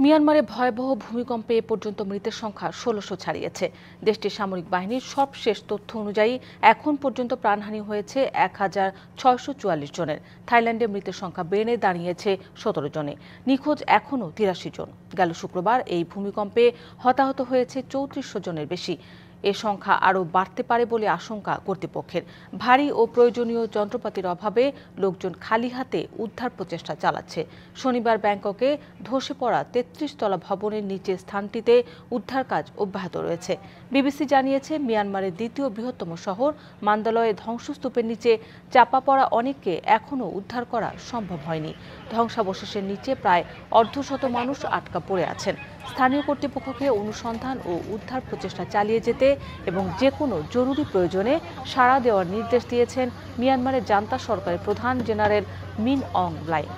মিয়ানমারে ভয়াবহ ভূমিকম্পে এ পর্যন্ত মৃতের সংখ্যা ১৬০০ ছাড়িয়েছে। দেশটির সামরিক বাহিনীর সবশেষ তথ্য অনুযায়ী এখন পর্যন্ত প্রাণহানি হয়েছে ১,৬৪৪ জনের। থাইল্যান্ডে মৃতের সংখ্যা বেড়ে দাঁড়িয়েছে ১৭ জনে। নিখোঁজ এখনও ৮৩ জন। গেল শুক্রবার এই ভূমিকম্পে হতাহত হয়েছে ৩৪০০ জনের বেশি। এ সংখ্যা আরও বাড়তে পারে বলে আশঙ্কা কর্তৃপক্ষের। ভারী ও প্রয়োজনীয় যন্ত্রপাতির অভাবে লোকজন খালি হাতে উদ্ধার প্রচেষ্টা চালাচ্ছে। শনিবার ব্যাংককে ধসে পড়া ৩৩ তলা ভবনের নিচের স্থানটিতে উদ্ধার কাজ অব্যাহত রয়েছে। বিবিসি জানিয়েছে, মিয়ানমারের দ্বিতীয় বৃহত্তম শহর মান্দালয়ে ধ্বংসস্তূপের নিচে চাপা পড়া অনেককে এখনও উদ্ধার করা সম্ভব হয়নি। ধ্বংসাবশেষের নিচে প্রায় অর্ধশত মানুষ আটকা পড়ে আছেন। স্থানীয় কর্তৃপক্ষকে অনুসন্ধান ও উদ্ধার প্রচেষ্টা চালিয়ে যেতে এবং যে কোনো জরুরি প্রয়োজনে সাড়া দেওয়ার নির্দেশ দিয়েছেন মিয়ানমারের জান্তা সরকারের প্রধান জেনারেল মিন অং লাইং।